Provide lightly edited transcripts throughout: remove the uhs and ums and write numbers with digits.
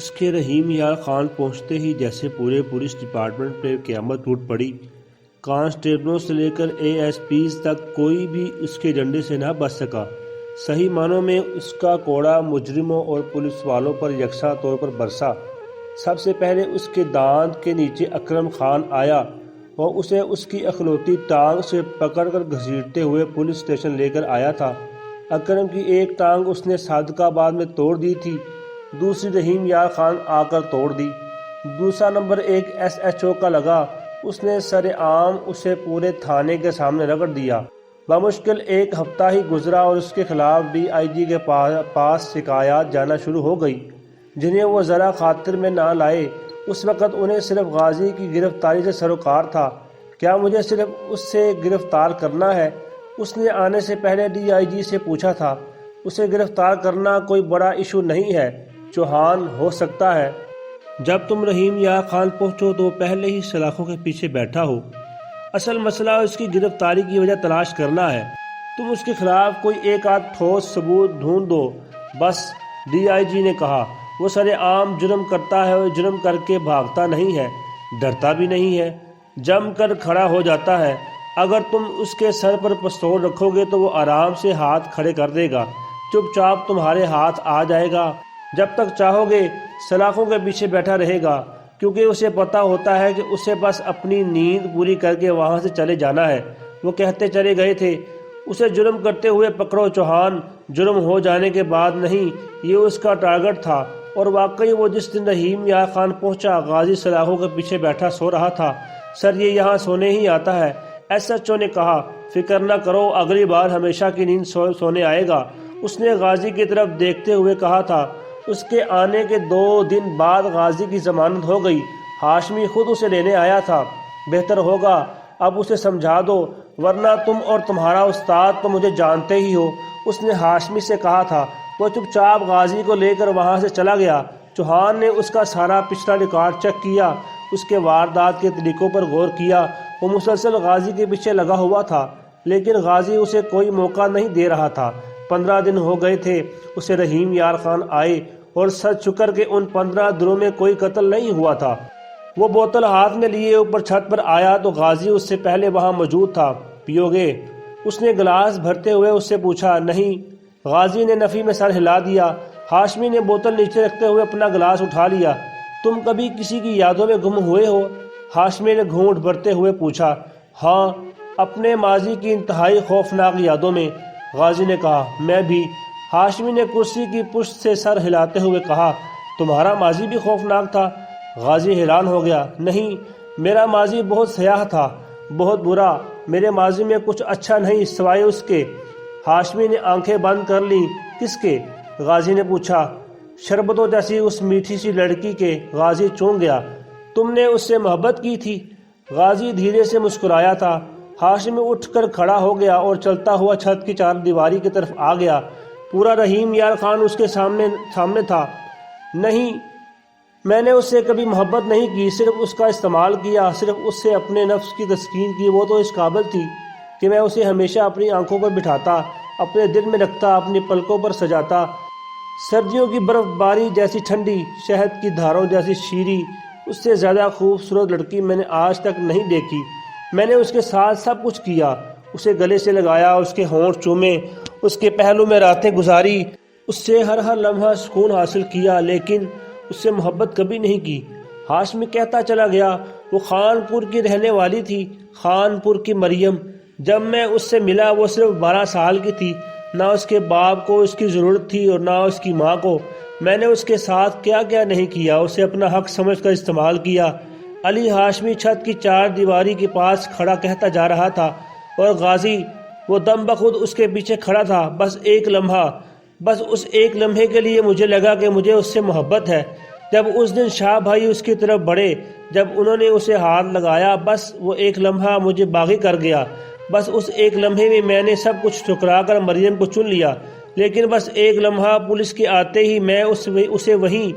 اس کے رحیم یار خان پہنچتے ہی جیسے پورے پولیس ڈپارٹمنٹ پہ قیامت ٹوٹ پڑی۔ کانسٹیبلوں سے لے کر ASPs تک کوئی بھی اس کے ڈنڈے سے نہ بچ سکا۔ صحیح معنوں میں اس کا کوڑا مجرموں اور پولیس والوں پر یکساں طور پر برسا۔ سب سے پہلے اس کے دانت کے نیچے اکرم خان آیا اور اسے اس کی اخلوتی ٹانگ سے پکڑ کر گھسیٹتے ہوئے پولیس اسٹیشن لے کر آیا تھا۔ اکرم کی ایک ٹانگ اس نے صادق آباد میں توڑ دی تھی، دوسری رحیم یار خان آ کر توڑ دی۔ دوسرا نمبر ایک SHO کا لگا، اس نے سر عام اسے پورے تھانے کے سامنے رگڑ دیا۔ بمشکل ایک ہفتہ ہی گزرا اور اس کے خلاف DIG کے پاس شکایات جانا شروع ہو گئی، جنہیں وہ ذرا خاطر میں نہ لائے۔ اس وقت انہیں صرف غازی کی گرفتاری سے سروکار تھا۔ کیا مجھے صرف اس سے گرفتار کرنا ہے؟ اس نے آنے سے پہلے DIG سے پوچھا تھا۔ اسے گرفتار کرنا کوئی بڑا ایشو نہیں ہے، چوہان ہو سکتا ہے۔ جب تم رحیم یار خان پہنچو تو پہلے ہی سلاخوں کے پیچھے بیٹھا ہو۔ اصل مسئلہ اس کی گرفتاری کی وجہ تلاش کرنا ہے۔ تم اس کے خلاف کوئی ایک آدھ ٹھوس ثبوت ڈھونڈ دو بس، DIG نے کہا۔ وہ سر عام جرم کرتا ہے اور جرم کر کے بھاگتا نہیں ہے، ڈرتا بھی نہیں ہے، جم کر کھڑا ہو جاتا ہے۔ اگر تم اس کے سر پر پستول رکھو گے تو وہ آرام سے ہاتھ کھڑے کر دے گا، چپ چاپ تمہارے ہاتھ آ جائے گا۔ جب تک چاہو گے سلاخوں کے پیچھے بیٹھا رہے گا، کیونکہ اسے پتہ ہوتا ہے کہ اسے بس اپنی نیند پوری کر کے وہاں سے چلے جانا ہے۔ وہ کہتے چلے گئے تھے، اسے جرم کرتے ہوئے پکڑو چوہان، جرم ہو جانے کے بعد نہیں۔ یہ اس کا ٹارگٹ تھا، اور واقعی وہ جس دن رحیم یار خان پہنچا، غازی سلاخوں کے پیچھے بیٹھا سو رہا تھا۔ سر یہ یہاں سونے ہی آتا ہے، SHO نے کہا۔ فکر نہ کرو، اگلی بار ہمیشہ کی نیند سونے آئے گا، اس نے غازی کی طرف دیکھتے ہوئے کہا تھا۔ اس کے آنے کے 2 دن بعد غازی کی ضمانت ہو گئی۔ ہاشمی خود اسے لینے آیا تھا۔ بہتر ہوگا اب اسے سمجھا دو، ورنہ تم اور تمہارا استاد تو مجھے جانتے ہی ہو، اس نے ہاشمی سے کہا تھا۔ وہ چپ چاپ غازی کو لے کر وہاں سے چلا گیا۔ چوہان نے اس کا سارا پچھلا ریکارڈ چیک کیا، اس کے واردات کے طریقوں پر غور کیا۔ وہ مسلسل غازی کے پیچھے لگا ہوا تھا، لیکن غازی اسے کوئی موقع نہیں دے رہا تھا۔ 15 دن ہو گئے تھے اسے رحیم یار خان آئے، اور سچ شکر کہ ان 15 دنوں میں کوئی قتل نہیں ہوا تھا۔ وہ بوتل ہاتھ میں لیے اوپر چھت پر آیا تو غازی اس سے پہلے وہاں موجود تھا۔ پیو گے؟ اس نے گلاس بھرتے ہوئے اس سے پوچھا۔ نہیں، غازی نے نفی میں سر ہلا دیا۔ ہاشمی نے بوتل نیچے رکھتے ہوئے اپنا گلاس اٹھا لیا۔ تم کبھی کسی کی یادوں میں گم ہوئے ہو؟ ہاشمی نے گھونٹ بھرتے ہوئے پوچھا۔ ہاں، اپنے ماضی کی انتہائی خوفناک یادوں میں، غازی نے کہا۔ میں بھی، ہاشمی نے کرسی کی پشت سے سر ہلاتے ہوئے کہا۔ تمہارا ماضی بھی خوفناک تھا؟ غازی حیران ہو گیا۔ نہیں، میرا ماضی بہت سیاہ تھا، بہت برا۔ میرے ماضی میں کچھ اچھا نہیں سوائے اس کے۔ ہاشمی نے آنکھیں بند کر لیں۔ کس کے؟ غازی نے پوچھا۔ شربتوں جیسی اس میٹھی سی لڑکی کے۔ غازی چونک گیا۔ تم نے اس سے محبت کی تھی؟ غازی دھیرے سے مسکرایا تھا۔ ہاشمی اٹھ کر کھڑا ہو گیا اور چلتا ہوا چھت کی چار دیواری کی طرف آ گیا۔ پورا رحیم یار خان اس کے سامنے تھا۔ نہیں، میں نے اس سے کبھی محبت نہیں کی، صرف اس کا استعمال کیا، صرف اس سے اپنے نفس کی تسکین کی۔ وہ تو اس قابل تھی کہ میں اسے ہمیشہ اپنی آنکھوں پر بٹھاتا، اپنے دل میں رکھتا، اپنی پلکوں پر سجاتا۔ سردیوں کی برف باری جیسی ٹھنڈی، شہد کی دھاروں جیسی شیریں، اس سے زیادہ خوبصورت لڑکی میں نے آج تک نہیں دیکھی۔ میں نے اس کے ساتھ سب کچھ کیا، اسے گلے سے لگایا، اس کے ہونٹ چومے، اس کے پہلو میں راتیں گزاری، اس سے ہر لمحہ سکون حاصل کیا، لیکن اس سے محبت کبھی نہیں کی۔ ہاشمی کہتا چلا گیا۔ وہ خانپور کی رہنے والی تھی، خانپور کی مریم۔ جب میں اس سے ملا وہ صرف 12 سال کی تھی۔ نہ اس کے باپ کو اس کی ضرورت تھی اور نہ اس کی ماں کو۔ میں نے اس کے ساتھ کیا کیا نہیں کیا، اسے اپنا حق سمجھ کر استعمال کیا۔ علی ہاشمی چھت کی چار دیواری کے پاس کھڑا کہتا جا رہا تھا، اور غازی وہ دم بخود اس کے پیچھے کھڑا تھا۔ بس ایک لمحہ، بس اس ایک لمحے کے لیے مجھے لگا کہ مجھے اس سے محبت ہے۔ جب اس دن شاہ بھائی اس کی طرف بڑھے، جب انہوں نے اسے ہاتھ لگایا، بس وہ ایک لمحہ مجھے باغی کر گیا۔ بس اس ایک لمحے میں میں نے سب کچھ ٹھکرا کر مریم کو چن لیا، لیکن بس ایک لمحہ پولیس کے آتے ہی میں اسے وہیں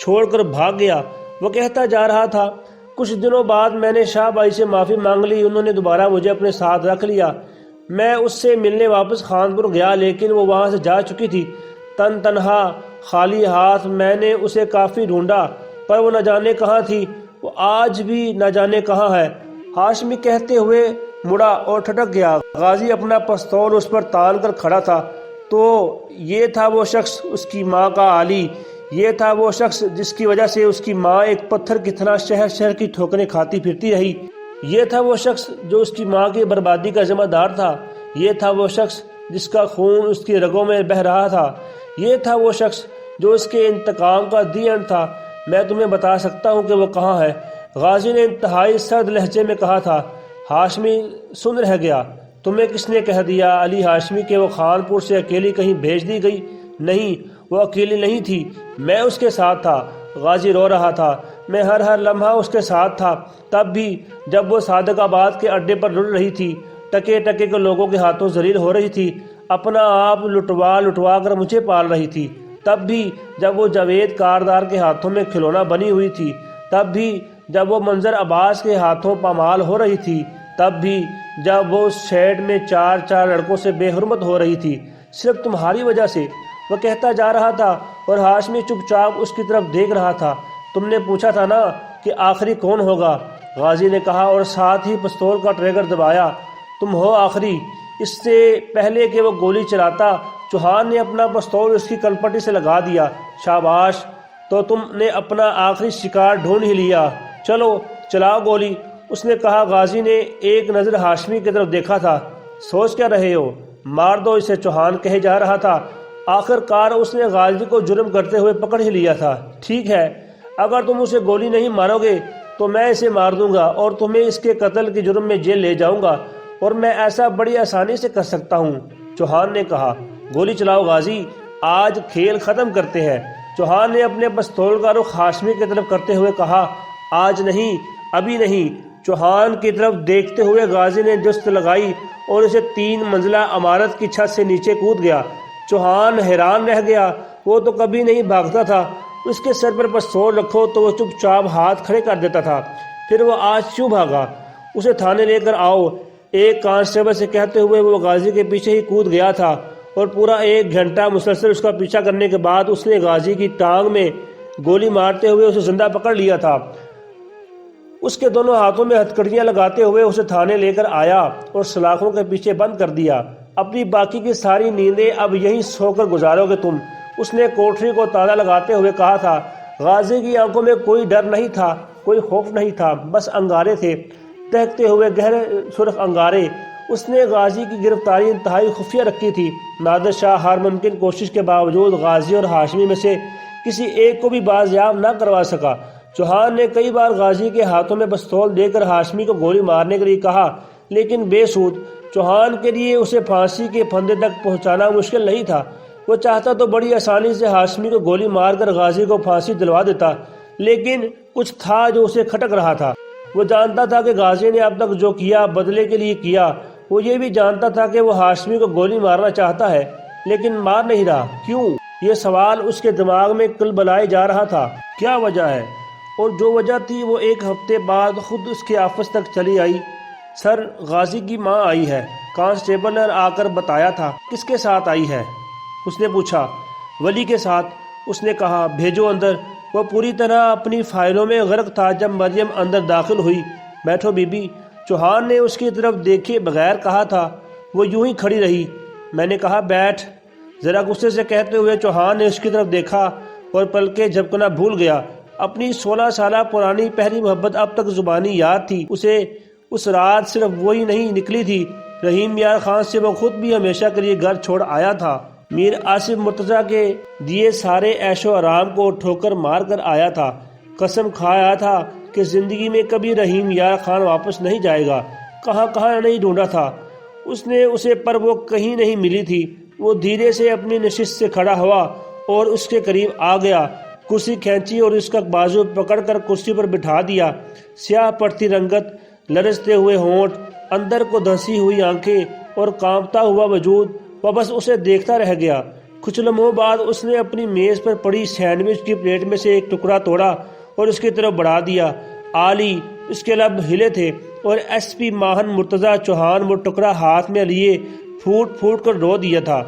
چھوڑ کر بھاگ گیا۔ وہ کہتا جا رہا تھا۔ کچھ دنوں بعد میں نے شاہ بھائی سے معافی مانگ لی، انہوں نے دوبارہ مجھے اپنے ساتھ رکھ لیا۔ میں اس سے ملنے واپس خانپور گیا، لیکن وہ وہاں سے جا چکی تھی۔ تن تنہا خالی ہاتھ میں نے اسے کافی ڈھونڈا، پر وہ نہ جانے کہاں تھی، وہ آج بھی نہ جانے کہاں ہے۔ ہاشمی کہتے ہوئے مڑا اور ٹھٹک گیا۔ غازی اپنا پستول اس پر تان کر کھڑا تھا۔ تو یہ تھا وہ شخص، اس کی ماں کا علی، یہ تھا وہ شخص جس کی وجہ سے اس کی ماں ایک پتھر کی طرح شہر شہر کی ٹھوکریں کھاتی پھرتی رہی، یہ تھا وہ شخص جو اس کی ماں کی بربادی کا ذمہ دار تھا، یہ تھا وہ شخص جس کا خون اس کی رگوں میں بہہ رہا تھا، یہ تھا وہ شخص جو اس کے انتقام کا دی اینڈ تھا۔ میں تمہیں بتا سکتا ہوں کہ وہ کہاں ہے، غازی نے انتہائی سرد لہجے میں کہا تھا۔ ہاشمی سن رہ گیا۔ تمہیں کس نے کہہ دیا علی ہاشمی کہ وہ خانپور سے اکیلی کہیں بھیج دی گئی؟ نہیں، وہ اکیلی نہیں تھی، میں اس کے ساتھ تھا۔ غازی رو رہا تھا۔ میں ہر لمحہ اس کے ساتھ تھا، تب بھی جب وہ صادق آباد کے اڈے پر رل رہی تھی، ٹکے ٹکے کے لوگوں کے ہاتھوں ذلیل ہو رہی تھی، اپنا آپ لٹوا کر مجھے پال رہی تھی، تب بھی جب وہ جاوید کاردار کے ہاتھوں میں کھلونا بنی ہوئی تھی، تب بھی جب وہ منظر عباس کے ہاتھوں پامال ہو رہی تھی، تب بھی جب وہ اس شیڈ میں چار لڑکوں سے بے حرمت ہو رہی تھی، صرف تمہاری وجہ سے، وہ کہتا جا رہا تھا اور ہاشمی چپ چاپ اس کی طرف دیکھ رہا تھا۔ تم نے پوچھا تھا نا کہ آخری کون ہوگا، غازی نے کہا اور ساتھ ہی پستول کا ٹریگر دبایا۔ تم ہو آخری۔ اس سے پہلے کہ وہ گولی چلاتا، چوہان نے اپنا پستول اس کی کلپٹی سے لگا دیا۔ شاباش، تو تم نے اپنا آخری شکار ڈھونڈ ہی لیا، چلو چلاؤ گولی، اس نے کہا۔ غازی نے ایک نظر ہاشمی کی طرف دیکھا تھا۔ سوچ کیا رہے ہو، مار دو اسے، چوہان کہے جا رہا تھا۔ آخر کار اس نے غازی کو جرم کرتے ہوئے پکڑ ہی لیا تھا۔ ٹھیک ہے، اگر تم اسے گولی نہیں مارو گے تو میں اسے مار دوں گا اور تمہیں اس کے قتل کے جرم میں جیل لے جاؤں گا، اور میں ایسا بڑی آسانی سے کر سکتا ہوں، چوہان نے کہا۔ گولی چلاؤ غازی، آج کھیل ختم کرتے ہیں، چوہان نے اپنے پستول کا رخ ہاشمی کی طرف کرتے ہوئے کہا۔ آج نہیں، ابھی نہیں۔ چوہان کی طرف دیکھتے ہوئے غازی نے جست لگائی اور اسے 3 منزلہ عمارت کی چھت سے نیچے کود گیا۔ چوہان حیران رہ گیا، وہ تو کبھی نہیں بھاگتا تھا، اس کے سر پر پستول رکھو تو وہ چپ چاپ ہاتھ کھڑے کر دیتا تھا، پھر وہ آج کیوں بھاگا؟ اسے تھانے لے کر آؤ، ایک کانسٹیبل سے کہتے ہوئے وہ غازی کے پیچھے ہی کود گیا تھا، اور پورا 1 گھنٹہ مسلسل اس کا پیچھا کرنے کے بعد اس نے غازی کی ٹانگ میں گولی مارتے ہوئے اسے زندہ پکڑ لیا تھا۔ اس کے دونوں ہاتھوں میں ہتھکڑیاں لگاتے ہوئے اسے تھانے لے کر آیا اور سلاخوں کے پیچھے بند کر دیا۔ اپنی باقی کی ساری نیندیں اب یہیں سو کر گزارو گے تم، اس نے کوٹری کو تالا لگاتے ہوئے کہا تھا۔ غازی کی آنکھوں میں کوئی ڈر نہیں تھا، کوئی خوف نہیں تھا، بس انگارے تھے، دہکتے ہوئے گہرے سرخ انگارے۔ اس نے غازی کی گرفتاری انتہائی خفیہ رکھی تھی۔ نادر شاہ ہر ممکن کوشش کے باوجود غازی اور ہاشمی میں سے کسی ایک کو بھی بازیاب نہ کروا سکا۔ چوہان نے کئی بار غازی کے ہاتھوں میں پستول دے کر ہاشمی کو گولی مارنے کے لیے کہا، لیکن بے سود۔ چوہان کے لیے اسے پھانسی کے پھندے تک پہنچانا مشکل نہیں تھا۔ وہ چاہتا تو بڑی آسانی سے ہاشمی کو گولی مار کر غازی کو پھانسی دلوا دیتا، لیکن کچھ تھا جو اسے کھٹک رہا تھا۔ وہ جانتا تھا کہ غازی نے اب تک جو کیا بدلے کے لیے کیا۔ وہ یہ بھی جانتا تھا کہ وہ ہاشمی کو گولی مارنا چاہتا ہے، لیکن مار نہیں رہا۔ کیوں؟ یہ سوال اس کے دماغ میں کلبلائے جا رہا تھا۔ کیا وجہ ہے؟ اور جو وجہ تھی وہ 1 ہفتے بعد خود اس کے آفس تک چلی آئی۔ سر، غازی کی ماں آئی ہے، کانسٹیبل نے آ کر بتایا تھا۔ کس کے ساتھ آئی ہے؟ اس نے پوچھا۔ ولی کے ساتھ، اس نے کہا۔ بھیجو اندر۔ وہ پوری طرح اپنی فائلوں میں غرق تھا جب مریم اندر داخل ہوئی۔ بیٹھو بی بی، چوہان نے اس کی طرف دیکھے بغیر کہا تھا۔ وہ یوں ہی کھڑی رہی۔ میں نے کہا بیٹھ، ذرا غصے سے کہتے ہوئے چوہان نے اس کی طرف دیکھا اور پلکیں جھپکنا بھول گیا۔ اپنی 16 سالہ پرانی پہلی محبت اب تک زبانی یاد تھی اسے۔ اس رات صرف وہی نہیں نکلی تھی، رحیم یار خان سے وہ خود بھی ہمیشہ کے لیے گھر چھوڑ آیا تھا۔ میر آصف مرتضیٰ کے دیے سارے عیش و آرام کو ٹھوکر مار کر آیا تھا۔ قسم کھایا تھا کہ زندگی میں کبھی رحیم یار خان واپس نہیں جائے گا۔ کہاں کہاں نہیں ڈھونڈا تھا اس نے اسے، پر وہ کہیں نہیں ملی تھی۔ وہ دھیرے سے اپنی نشست سے کھڑا ہوا اور اس کے قریب آ گیا، کرسی کھینچی اور اس کا بازو پکڑ کر کرسی پر بٹھا دیا۔ سیاہ پڑتی رنگت، لرزتے ہوئے ہونٹ، اندر کو دھنسی ہوئی آنکھیں اور کانپتا ہوا وجود، وہ بس اسے دیکھتا رہ گیا۔ کچھ لمحوں بعد اس نے اپنی میز پر پڑی سینڈوچ کی پلیٹ میں سے ایک ٹکڑا توڑا اور اس کی طرف بڑھا دیا۔ آلی اس کے لب ہلے تھے اور ایس پی ماہن مرتضیٰ چوہان وہ ٹکڑا ہاتھ میں لیے پھوٹ پھوٹ کر رو دیا تھا۔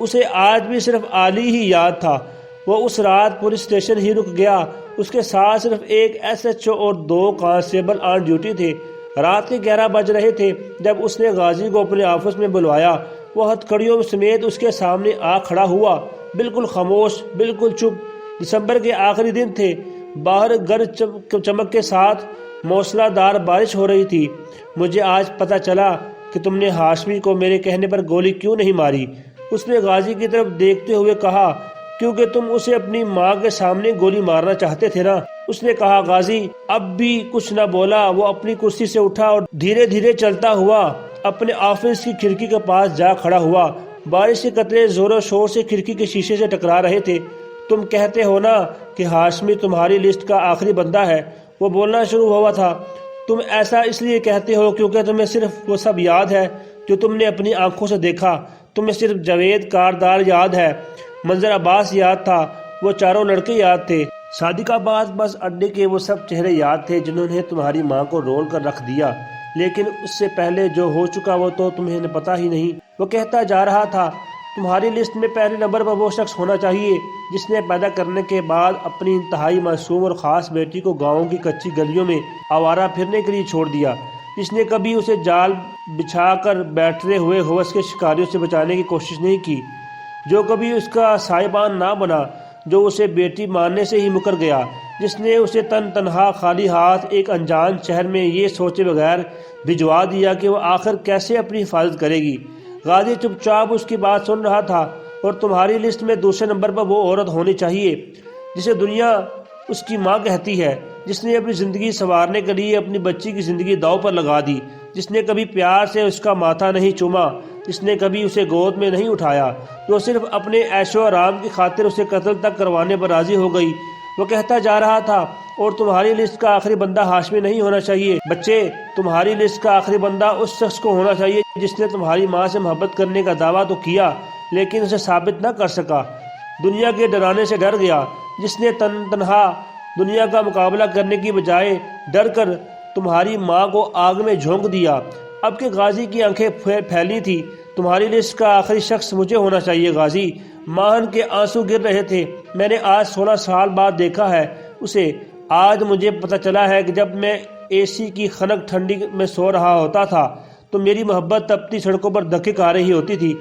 اسے آج بھی صرف علی ہی یاد تھا۔ وہ اس رات پولیس اسٹیشن ہی رک گیا۔ اس کے ساتھ صرف ایک ایس ایچ او اور 2 کانسٹیبل آن ڈیوٹی تھے۔ رات کے 11 بج رہے تھے جب اس نے غازی کو اپنے آفس میں بلوایا۔ وہ ہتھکڑیوں سمیت اس کے سامنے آ کھڑا ہوا، بالکل خاموش، بالکل چپ۔ دسمبر کے آخری دن تھے، باہر گرج چمک کے ساتھ موسلا دار بارش ہو رہی تھی۔ مجھے آج پتہ چلا کہ تم نے ہاشمی کو میرے کہنے پر گولی کیوں نہیں ماری، اس نے غازی کی طرف دیکھتے ہوئے کہا۔ کیونکہ تم اسے اپنی ماں کے سامنے گولی مارنا چاہتے تھے نا، اس نے کہا۔ غازی اب بھی کچھ نہ بولا۔ وہ اپنی کرسی سے اٹھا اور دھیرے دھیرے چلتا ہوا اپنے آفس کی کھڑکی کے پاس جا کھڑا ہوا۔ بارش کے قطرے زور و شور سے کھڑکی کے شیشے سے ٹکرا رہے تھے۔ تم کہتے ہو نا کہ ہاشمی تمہاری لسٹ کا آخری بندہ ہے، وہ بولنا شروع ہوا تھا۔ تم ایسا اس لیے کہتے ہو کیونکہ تمہیں صرف وہ سب یاد ہے جو تم نے اپنی آنکھوں سے دیکھا۔ تمہیں صرف جاوید کاردار یاد ہے، منظر عباس یاد تھا، وہ چاروں لڑکے یاد تھے، صادق عباس بس اڈے کے وہ سب چہرے یاد تھے جنہوں نے تمہاری ماں کو رول کر رکھ دیا۔ لیکن اس سے پہلے جو ہو چکا وہ تو تمہیں پتہ ہی نہیں۔ وہ کہتا جا رہا تھا، تمہاری لسٹ میں پہلے نمبر پر وہ شخص ہونا چاہیے جس نے پیدا کرنے کے بعد اپنی انتہائی معصوم اور خاص بیٹی کو گاؤں کی کچی گلیوں میں آوارہ پھرنے کے لیے چھوڑ دیا، جس نے کبھی اسے جال بچھا کر بیٹھے ہوئے ہوس کے شکاریوں سے بچانے کی کوشش نہیں کی، جو کبھی اس کا سائبان نہ بنا، جو اسے بیٹی ماننے سے ہی مکر گیا، جس نے اسے تنہا خالی ہاتھ ایک انجان شہر میں یہ سوچے بغیر بھجوا دیا کہ وہ آخر کیسے اپنی حفاظت کرے گی۔ غازی چپ چاپ اس کی بات سن رہا تھا۔ اور تمہاری لسٹ میں دوسرے نمبر پر وہ عورت ہونی چاہیے جسے دنیا اس کی ماں کہتی ہے، جس نے اپنی زندگی سنوارنے کے لیے اپنی بچی کی زندگی داؤ پر لگا دی، جس نے کبھی پیار سے اس کا ماتھا نہیں چوما، جس نے کبھی اسے گود میں نہیں اٹھایا، جو صرف اپنے عیش و آرام کی خاطر اسے قتل تک کروانے پر راضی ہو گئی۔ وہ کہتا جا رہا تھا، اور تمہاری لسٹ کا آخری بندہ ہاشمی نہیں ہونا چاہیے بچے، تمہاری لسٹ کا آخری بندہ اس شخص کو ہونا چاہیے جس نے تمہاری ماں سے محبت کرنے کا دعویٰ تو کیا لیکن اسے ثابت نہ کر سکا، دنیا کے ڈرانے سے ڈر گیا، جس نے تنہا دنیا کا مقابلہ کرنے کی بجائے ڈر کر تمہاری ماں کو آگ میں جھونک دیا۔ اب کہ غازی کی آنکھیں پھیلی تھی، تمہاری لسٹ کا آخری شخص مجھے ہونا چاہیے غازی۔ ماہن کے آنسو گر رہے تھے۔ میں نے آج 16 سال بعد دیکھا ہے اسے۔ آج مجھے پتہ چلا ہے کہ جب میں اے سی کی خنک ٹھنڈی میں سو رہا ہوتا تھا تو میری محبت تپتی سڑکوں پر دھکے کھا رہی ہوتی تھی۔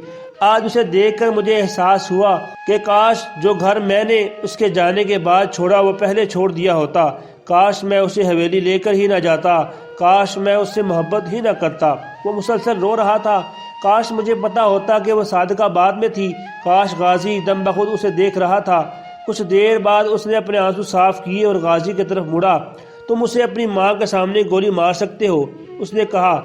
آج اسے دیکھ کر مجھے احساس ہوا کہ کاش جو گھر میں نے اس کے جانے کے بعد چھوڑا وہ پہلے چھوڑ دیا ہوتا، کاش میں اسے حویلی لے کر ہی نہ جاتا، کاش میں اس سے محبت ہی نہ کرتا۔ وہ مسلسل رو رہا تھا۔ کاش مجھے پتا ہوتا کہ وہ صادق آباد میں تھی، کاش غازی دم بخود اسے دیکھ رہا تھا۔ کچھ دیر بعد اس نے اپنے آنسو صاف کیے اور غازی کی طرف مڑا۔ تم اسے اپنی ماں کے سامنے گولی مار سکتے ہو، اس نے کہا۔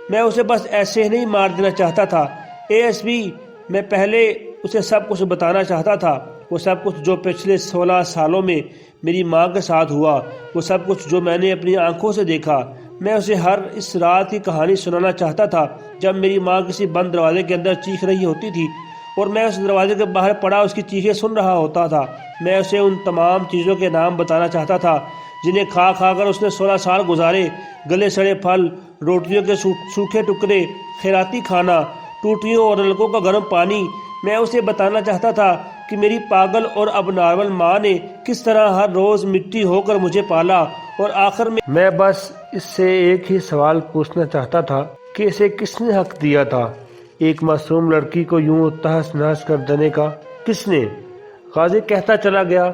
میں اسے بس ایسے ہی نہیں مار دینا چاہتا تھا اے ایس پی، میں پہلے اسے سب کچھ بتانا چاہتا تھا، وہ سب کچھ جو پچھلے 16 سالوں میں میری ماں کے ساتھ ہوا، وہ سب کچھ جو میں نے اپنی آنکھوں سے دیکھا۔ میں اسے ہر اس رات کی کہانی سنانا چاہتا تھا جب میری ماں کسی بند دروازے کے اندر چیخ رہی ہوتی تھی اور میں اس دروازے کے باہر پڑا اس کی چیخیں سن رہا ہوتا تھا۔ میں اسے ان تمام چیزوں کے نام بتانا چاہتا تھا جنہیں کھا کھا کر اس نے 16 سال گزارے، گلے سڑے پھل، روٹیوں کے سوکھے ٹکڑے، خیراتی کھانا، ٹوٹیوں اور نلکوں کا گرم پانی۔ میں اسے بتانا چاہتا تھا کہ میری پاگل اور اب نارمل ماں نے کس طرح ہر روز مٹی ہو کر مجھے پالا، اور آخر میں بس اس سے ایک ہی سوال پوچھنا چاہتا تھا کہ اسے کس نے حق دیا تھا ایک معصوم لڑکی کو یوں تہس نہس کر دینے کا؟ کس نے؟ غازی کہتا چلا گیا،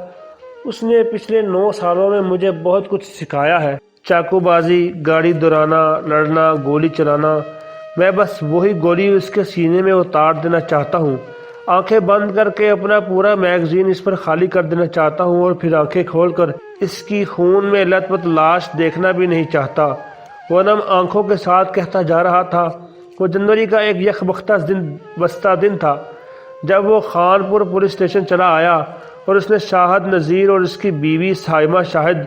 اس نے پچھلے 9 سالوں میں مجھے بہت کچھ سکھایا ہے، چاقو بازی، گاڑی دورانا، لڑنا، گولی چلانا۔ میں بس وہی گولی اس کے سینے میں اتار دینا چاہتا ہوں، آنکھیں بند کر کے اپنا پورا میگزین اس پر خالی کر دینا چاہتا ہوں، اور پھر آنکھیں کھول کر اس کی خون میں لت پت لاش دیکھنا بھی نہیں چاہتا۔ وہ نم آنکھوں کے ساتھ کہتا جا رہا تھا۔ وہ جنوری کا ایک یخ بستہ دن تھا جب وہ خان پور پولیس اسٹیشن چلا آیا، اور اس نے شاہد نذیر اور اس کی بیوی سائمہ شاہد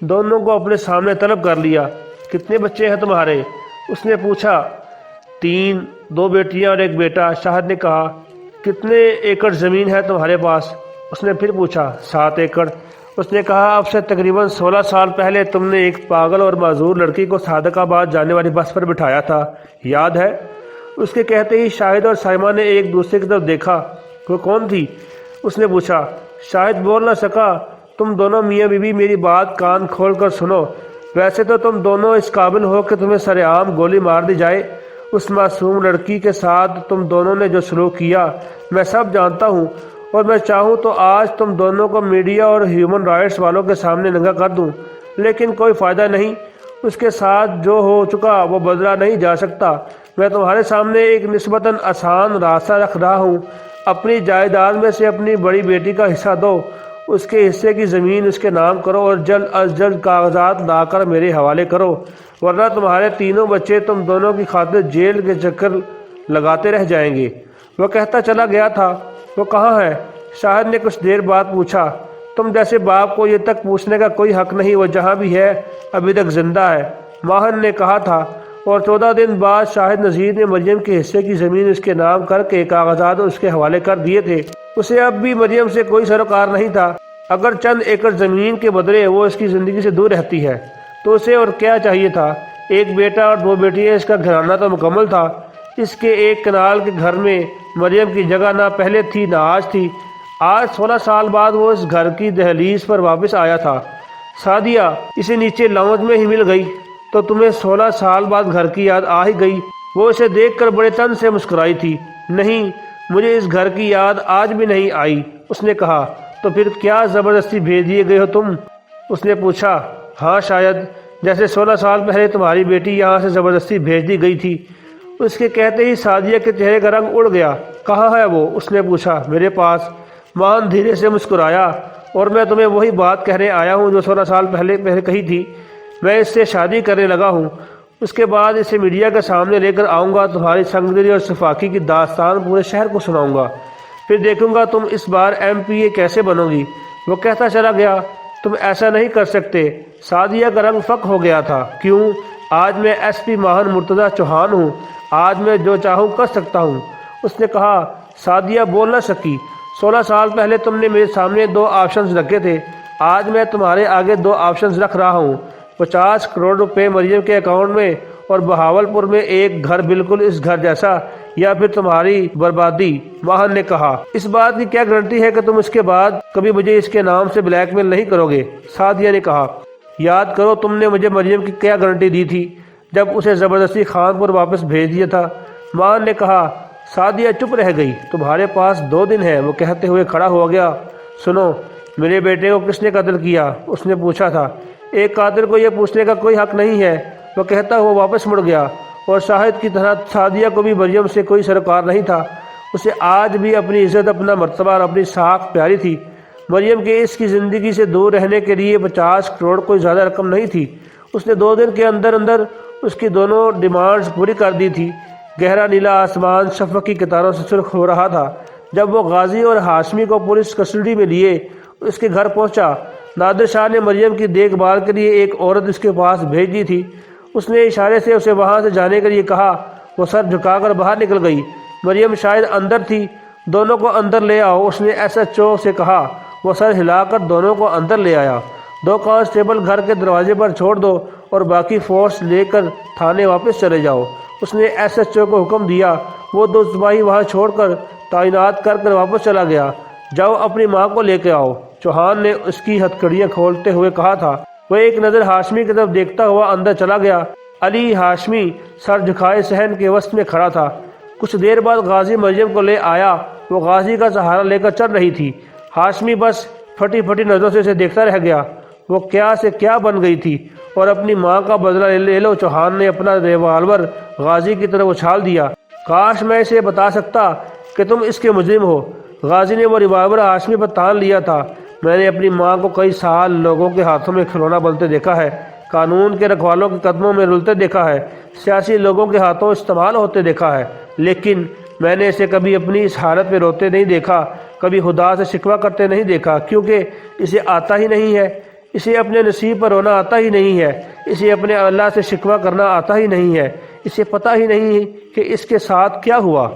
دونوں کو اپنے سامنے طلب کر لیا۔ کتنے بچے ہیں تمہارے؟ اس نے پوچھا۔ 3، 2 بیٹیاں اور 1 بیٹا، شاہد نے کہا۔ کتنے ایکڑ زمین ہے تمہارے پاس؟ اس نے پھر پوچھا۔ 7 ایکڑ۔ اس نے کہا، اب سے تقریباً 16 سال پہلے تم نے ایک پاگل اور معذور لڑکی کو صادق آباد جانے والی بس پر بٹھایا تھا، یاد ہے؟ اس کے کہتے ہی شاہد اور سائمہ نے ایک دوسرے کی طرف دیکھا۔ وہ کون تھی؟ اس نے پوچھا۔ شاہد بول نہ سکا۔ تم دونوں میاں بیوی میری بات کان کھول کر سنو۔ ویسے تو تم دونوں اس قابل ہو کہ تمہیں سر عام گولی مار دی جائے۔ اس معصوم لڑکی کے ساتھ تم دونوں نے جو سلوک کیا میں سب جانتا ہوں، اور میں چاہوں تو آج تم دونوں کو میڈیا اور ہیومن رائٹس والوں کے سامنے ننگا کر دوں، لیکن کوئی فائدہ نہیں۔ اس کے ساتھ جو ہو چکا وہ بدلا نہیں جا سکتا۔ میں تمہارے سامنے ایک نسبتاً آسان راستہ رکھ رہا ہوں۔ اپنی جائیداد میں سے اپنی بڑی بیٹی کا حصہ دو، اس کے حصے کی زمین اس کے نام کرو اور جلد از جلد کاغذات لا کر میرے حوالے کرو، ورنہ تمہارے تینوں بچے تم دونوں کی خاطر جیل کے چکر لگاتے رہ جائیں گے۔ وہ کہتا چلا گیا تھا۔ وہ کہاں ہے؟ شاہد نے کچھ دیر بعد پوچھا۔ تم جیسے باپ کو یہ تک پوچھنے کا کوئی حق نہیں، وہ جہاں بھی ہے ابھی تک زندہ ہے، ماہن نے کہا تھا۔ اور 14 دن بعد شاہد نذیر نے مریم کے حصے کی زمین اس کے نام کر کے کاغذات اس کے حوالے کر دیے تھے۔ اسے اب بھی مریم سے کوئی سروکار نہیں تھا۔ اگر چند ایکڑ زمین کے بدلے وہ اس کی زندگی سے دور رہتی ہے تو اسے اور کیا چاہیے تھا؟ ایک بیٹا اور 2 بیٹیاں، اس کا گھرانہ تو مکمل تھا۔ اس کے 1 کنال کے گھر میں مریم کی جگہ نہ پہلے تھی نہ آج تھی۔ آج 16 سال بعد وہ اس گھر کی دہلیز پر واپس آیا تھا۔ سعدیہ اسے نیچے لاؤنج میں ہی مل گئی۔ تو تمہیں 16 سال بعد گھر کی یاد آ ہی گئی؟ وہ اسے دیکھ کر بڑے طنز سے مسکرائی تھی۔ نہیں، مجھے اس گھر کی یاد آج بھی نہیں آئی، اس نے کہا۔ تو پھر کیا زبردستی بھیج دیے گئے ہو تم؟ اس نے پوچھا۔ ہاں شاید، جیسے 16 سال پہلے تمہاری بیٹی یہاں سے زبردستی بھیج دی گئی تھی۔ اس کے کہتے ہی سعدیہ کے چہرے کا رنگ اڑ گیا۔ کہاں ہے وہ؟ اس نے پوچھا۔ میرے پاس، مان دھیرے سے مسکرایا، اور میں تمہیں وہی بات کہنے آیا ہوں جو 16 سال پہلے کہی تھی۔ میں اس سے شادی کرنے لگا ہوں۔ اس کے بعد اسے میڈیا کے سامنے لے کر آؤں گا، تمہاری سنگدلی اور صفاقی کی داستان پورے شہر کو سناؤں گا، پھر دیکھوں گا تم اس بار MP کیسے بنو گی۔ وہ کہتا چلا گیا۔ تم ایسا نہیں کر سکتے۔ سعدیہ کا رنگ فک ہو گیا تھا۔ کیوں؟ آج میں SP ماہن مرتضیٰ چوہان ہوں، آج میں جو چاہوں کر سکتا ہوں، اس نے کہا۔ سعدیہ بول نہ سکی۔ 16 سال پہلے تم نے میرے سامنے 2 آپشنز رکھے تھے، آج میں تمہارے آگے 2 آپشنز رکھ رہا ہوں۔ 50 کروڑ روپے مریم کے اکاؤنٹ میں، اور بہاولپور میں ایک گھر بالکل اس گھر جیسا، یا پھر تمہاری بربادی، ماہن نے کہا۔ اس بات کی کیا گارنٹی ہے کہ تم اس کے بعد کبھی مجھے اس کے نام سے بلیک میل نہیں کرو گے؟ سعدیہ نے کہا۔ یاد کرو تم نے مجھے مریم کی کیا گارنٹی دی تھی جب اسے زبردستی خانپور واپس بھیج دیا تھا؟ ماہن نے کہا۔ سعدیہ چپ رہ گئی۔ تمہارے پاس 2 دن ہے، وہ کہتے ہوئے کھڑا ہو گیا۔ سنو، میرے بیٹے کو کس نے قتل کیا؟ اس نے پوچھا تھا۔ ایک قاتل کو یہ پوچھنے کا کوئی حق نہیں ہے، وہ کہتا ہوا واپس مڑ گیا۔ اور شاہد کی طرح سعدیہ کو بھی مریم سے کوئی سروکار نہیں تھا۔ اسے آج بھی اپنی عزت، اپنا مرتبہ اور اپنی ساکھ پیاری تھی۔ مریم کے اس کی زندگی سے دور رہنے کے لیے 50 کروڑ کوئی زیادہ رقم نہیں تھی۔ اس نے 2 دن کے اندر اندر اس کی دونوں ڈیمانڈز پوری کر دی تھی۔ گہرا نیلا آسمان شفق کی قطاروں سے سرخ ہو رہا تھا جب وہ غازی اور ہاشمی کو پولیس کسٹڈی میں لیے اس کے گھر پہنچا۔ نادر شاہ نے مریم کی دیکھ بھال کے لیے ایک عورت اس کے پاس بھیج دی تھی۔ اس نے اشارے سے اسے وہاں سے جانے کے لیے کہا۔ وہ سر جھکا کر باہر نکل گئی۔ مریم شاید اندر تھی۔ دونوں کو اندر لے آؤ، اس نے SHO سے کہا۔ وہ سر ہلا کر دونوں کو اندر لے آیا۔ 2 کانسٹیبل گھر کے دروازے پر چھوڑ دو اور باقی فورس لے کر تھانے واپس چلے جاؤ، اس نے SHO کو حکم دیا۔ وہ 2 سپاہی وہاں چھوڑ کر تعینات کر واپس چلا گیا۔ جاؤ اپنی ماں کو لے کے آؤ، چوہان نے اس کی ہتھکڑیاں کھولتے ہوئے کہا تھا۔ وہ ایک نظر ہاشمی کی طرف دیکھتا ہوا اندر چلا گیا۔ علی ہاشمی سر جھکائے صحن کے وسط میں کھڑا تھا۔ کچھ دیر بعد غازی مریم کو لے آیا۔ وہ غازی کا سہارا لے کر چل رہی تھی۔ ہاشمی بس پھٹی پھٹی نظروں سے اسے دیکھتا رہ گیا۔ وہ کیا سے کیا بن گئی تھی، اور اپنی ماں کا بدلہ لے لو۔ چوہان نے اپنا ریوالور غازی کی طرف اچھال دیا۔ کاش میں اسے بتا سکتا کہ تم اس کے مجرم ہو۔ غازی نے وہ ریوالور ہاشمی پر تان لیا تھا۔ میں نے اپنی ماں کو کئی سال لوگوں کے ہاتھوں میں کھلونا بنتے دیکھا ہے، قانون کے رکھوالوں کے قدموں میں رلتے دیکھا ہے، سیاسی لوگوں کے ہاتھوں استعمال ہوتے دیکھا ہے، لیکن میں نے اسے کبھی اپنی اس حالت میں روتے نہیں دیکھا، کبھی خدا سے شکوہ کرتے نہیں دیکھا، کیونکہ اسے آتا ہی نہیں ہے۔ اسے اپنے نصیب پر رونا آتا ہی نہیں ہے، اسے اپنے اللہ سے شکوہ کرنا آتا ہی نہیں ہے، اسے پتہ ہی نہیں کہ اس کے ساتھ کیا ہوا،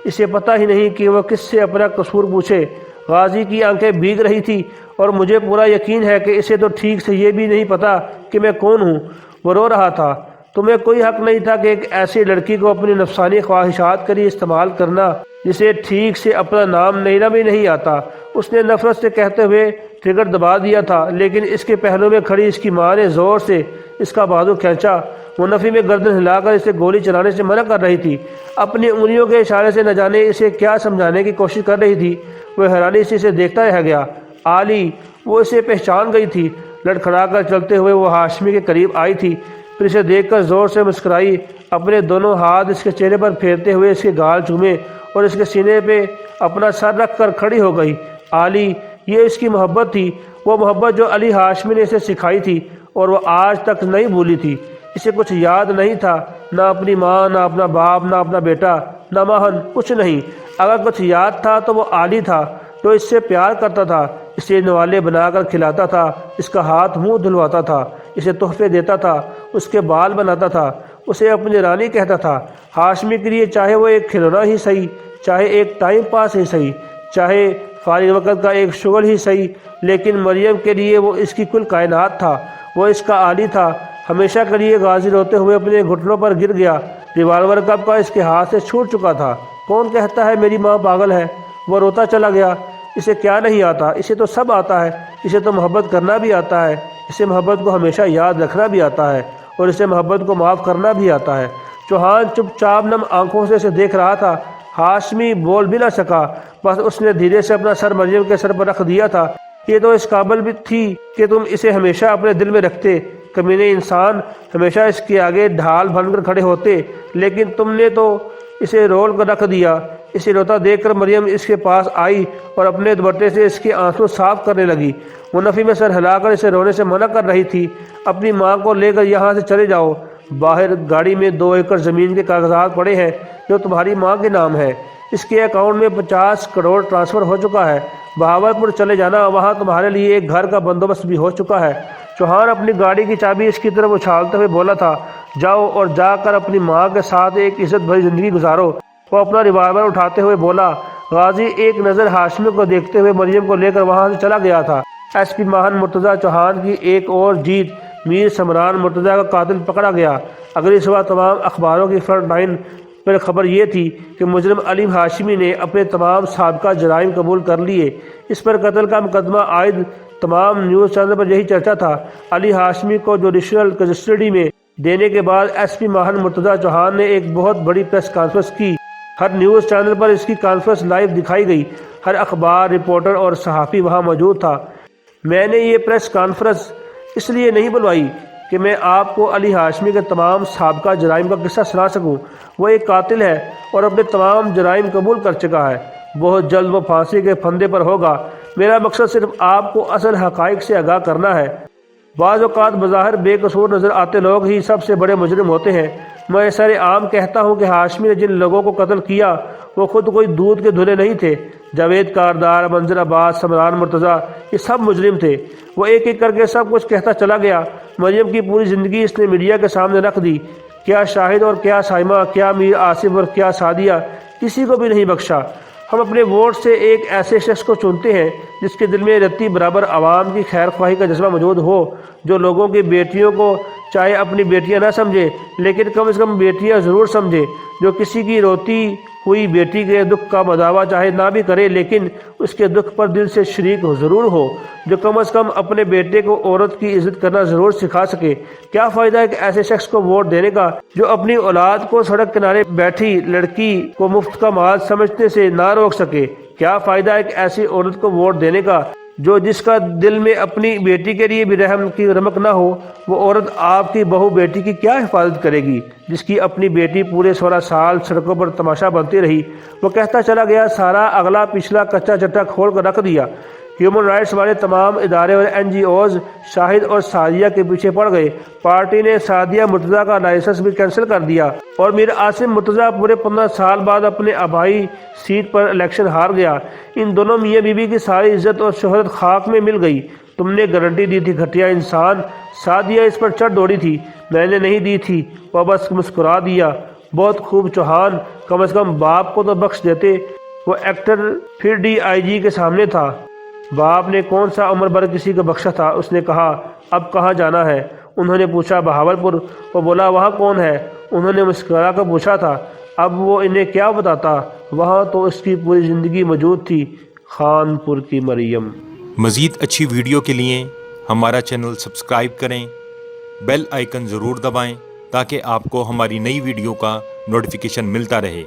اسے پتہ ہی نہیں کہ وہ کس سے اپنا قصور پوچھے۔ غازی کی آنکھیں بھیگ رہی تھی، اور مجھے پورا یقین ہے کہ اسے تو ٹھیک سے یہ بھی نہیں پتہ کہ میں کون ہوں۔ وہ رو رہا تھا۔ تمہیں کوئی حق نہیں تھا کہ ایک ایسی لڑکی کو اپنی نفسانی خواہشات کے لیے استعمال کرنا۔ جسے ٹھیک سے اپنا نام لینا بھی نہیں آتا۔ اس نے نفرت سے کہتے ہوئے ٹریگر دبا دیا تھا، لیکن اس کے پہلو میں کھڑی اس کی ماں نے زور سے اس کا بازو کھینچا۔ وہ نفی میں گردن ہلا کر اسے گولی چلانے سے منع کر رہی تھی، اپنی انگلیوں کے اشارے سے نہ جانے اسے کیا سمجھانے کی کوشش کر رہی تھی۔ وہ حیرانی سے اسے دیکھتا رہ گیا۔ علی، وہ اسے پہچان گئی تھی۔ لڑکھڑا کر چلتے ہوئے وہ ہاشمی کے قریب آئی تھی، پھر اسے دیکھ کر زور سے مسکرائی، اپنے دونوں ہاتھ اس کے چہرے پر پھیرتے ہوئے اس کے گال چومے اور اس کے سینے پہ اپنا سر رکھ کر کھڑی ہو گئی۔ علی، یہ اس کی محبت تھی، وہ محبت جو علی ہاشمی نے اسے سکھائی تھی اور وہ آج تک نہیں بھولی تھی۔ اسے کچھ یاد نہیں تھا، نہ اپنی ماں، نہ اپنا باپ، نہ اپنا بیٹا، نہ مہن، کچھ نہیں۔ اگر کچھ یاد تھا تو وہ علی تھا، جو اس سے پیار کرتا تھا، اسے نوالے بنا کر کھلاتا تھا، اس کا ہاتھ منہ دھلواتا تھا، اسے تحفے دیتا تھا، اس کے بال بناتا تھا، اسے اپنی رانی کہتا تھا۔ ہاشمی کے لیے چاہے وہ ایک کھلونا ہی صحیح، چاہے ایک ٹائم پاس ہی صحیح، چاہے فارغ وقت کا ایک شغل ہی صحیح، لیکن مریم کے لیے وہ اس کی کل کائنات تھا، وہ اس کا علی تھا۔ ہمیشہ کے لیے غازی روتے ہوئے اپنے گھٹنوں پر گر گیا۔ ریوالور کب کا اس کے ہاتھ سے چھوٹ چکا تھا۔ کون کہتا ہے میری ماں پاگل ہے؟ وہ روتا چلا گیا۔ اسے کیا نہیں آتا؟ اسے تو سب آتا ہے۔ اسے تو محبت کرنا بھی آتا ہے، اسے محبت کو ہمیشہ یاد رکھنا بھی آتا ہے، اور اسے محبت کو معاف کرنا بھی آتا ہے۔ چوہان چپ چاپ نم آنکھوں سے اسے دیکھ رہا تھا۔ ہاشمی بول بھی نہ سکا، بس اس نے دھیرے سے اپنا سر مریم کے سر پر رکھ دیا تھا۔ یہ تو اس قابل بھی تھی کہ تم اسے ہمیشہ اپنے دل میں رکھتے، کمینے انسان، ہمیشہ اس کے آگے ڈھال بن کر کھڑے ہوتے، لیکن تم نے تو اسے رول کر رکھ دیا۔ اسے روتا دیکھ کر مریم اس کے پاس آئی اور اپنے دوپٹے سے اس کے آنسو صاف کرنے لگی۔ وہ نفی میں سر ہلا کر اسے رونے سے منع کر رہی تھی۔ اپنی ماں کو لے کر یہاں سے چلے جاؤ، باہر گاڑی میں 2 ایکڑ زمین کے کاغذات پڑے ہیں جو تمہاری ماں کے نام ہے۔ اس کے اکاؤنٹ میں 50 کروڑ ٹرانسفر ہو چکا ہے۔ بہاولپور چلے جانا، وہاں تمہارے لیے ایک گھر کا بندوبست بھی ہو چکا ہے۔ چوہان اپنی گاڑی کی چابی اس کی طرف اچھالتے ہوئے بولا تھا، جاؤ اور جا کر اپنی ماں کے ساتھ ایک عزت بھری زندگی گزارو۔ وہ اپنا ریوالور اٹھاتے ہوئے بولا۔ غازی ایک نظر ہاشمی کو دیکھتے ہوئے مریم کو لے کر وہاں سے چلا گیا تھا۔ ایس پی ماہن مرتضیٰ چوہان کی ایک اور جیت، میر سمران مرتضیٰ کا قاتل پکڑا گیا۔ اگلی صبح تمام اخباروں کی فرنٹ لائن پر خبر یہ تھی کہ مجرم علی ہاشمی نے اپنے تمام سابقہ جرائم قبول کر لیے۔ اس پر قتل کا مقدمہ عائد تمام نیوز چینل پر یہی چرچا تھا۔ علی ہاشمی کو جوڈیشل کسٹڈی میں دینے کے بعد ایس پی ماہن مرتضیٰ چوہان نے ایک بہت بڑی پریس کانفرنس کی۔ ہر نیوز چینل پر اس کی کانفرنس لائیو دکھائی گئی، ہر اخبار، رپورٹر اور صحافی وہاں موجود تھا۔ میں نے یہ پریس کانفرنس اس لیے نہیں بلوائی کہ میں آپ کو علی ہاشمی کے تمام سابقہ جرائم کا قصہ سنا سکوں۔ وہ ایک قاتل ہے اور اپنے تمام جرائم قبول کر چکا ہے۔ بہت جلد وہ پھانسی کے پھندے پر ہوگا۔ میرا مقصد صرف آپ کو اصل حقائق سے آگاہ کرنا ہے۔ بعض اوقات بظاہر بے قصور نظر آتے لوگ ہی سب سے بڑے مجرم ہوتے ہیں۔ میں سر عام کہتا ہوں کہ ہاشمی نے جن لوگوں کو قتل کیا وہ خود کوئی دودھ کے دھلے نہیں تھے۔ جاوید کاردار، منظر عباس، سمران مرتضیٰ، یہ سب مجرم تھے۔ وہ ایک ایک کر کے سب کچھ کہتا چلا گیا۔ مریم کی پوری زندگی اس نے میڈیا کے سامنے رکھ دی۔ کیا شاہد اور کیا سائمہ، کیا میر آصف اور کیا سعدیہ، کسی کو بھی نہیں بخشا۔ ہم اپنے ووٹ سے ایک ایسے شخص کو چنتے ہیں جس کے دل میں رتی برابر عوام کی خیر خواہی کا جذبہ موجود ہو، جو لوگوں کی بیٹیوں کو چاہے اپنی بیٹیاں نہ سمجھے لیکن کم از کم بیٹیاں ضرور سمجھے، جو کسی کی روتی ہوئی بیٹی کے دکھ کا مداوع چاہے نہ بھی کرے لیکن اس کے دکھ پر دل سے شریک ضرور ہو، جو کم از کم اپنے بیٹے کو عورت کی عزت کرنا ضرور سکھا سکے۔ کیا فائدہ ایک ایسے شخص کو ووٹ دینے کا جو اپنی اولاد کو سڑک کنارے بیٹھی لڑکی کو مفت کا مال سمجھنے سے نہ روک سکے؟ کیا فائدہ ایک ایسی عورت کو ووٹ دینے کا جو جس کا دل میں اپنی بیٹی کے لیے بھی رحم کی رمق نہ ہو؟ وہ عورت آپ کی بہو بیٹی کی کیا حفاظت کرے گی جس کی اپنی بیٹی پورے 16 سال سڑکوں پر تماشا بنتی رہی؟ وہ کہتا چلا گیا، سارا اگلا پچھلا کچا چٹا کھول کر رکھ دیا۔ ہیومن رائٹس والے تمام ادارے اور NGOز شاہد اور سعدیہ کے پیچھے پڑ گئے۔ پارٹی نے سعدیہ مرتضیٰ کا لائسنس بھی کینسل کر دیا اور میر عاصم مرتضیٰ پورے 15 سال بعد اپنے آبائی سیٹ پر الیکشن ہار گیا۔ ان دونوں میاں بیوی کی ساری عزت اور شہرت خاک میں مل گئی۔ تم نے گارنٹی دی تھی گھٹیا انسان، سعدیہ اس پر چڑھ دوڑی تھی۔ میں نے نہیں دی تھی، وہ بس مسکرا دیا۔ بہت خوب چوہان، کم از کم باپ کو تو بخش دیتے۔ وہ ایکٹر پھر DIG کے سامنے تھا۔ باپ نے کون سا عمر بھر کسی کو بخشا تھا؟ اس نے کہا، اب کہاں جانا ہے؟ انہوں نے پوچھا، بہاولپور۔ وہ بولا، وہاں کون ہے؟ انہوں نے مسکرا کر پوچھا تھا، اب وہ انہیں کیا بتاتا، وہاں تو اس کی پوری زندگی موجود تھی، خان پور کی مریم۔ مزید اچھی ویڈیو کے لیے ہمارا چینل سبسکرائب کریں، بیل آئیکن ضرور دبائیں تاکہ آپ کو ہماری نئی ویڈیو کا نوٹیفیکیشن ملتا رہے۔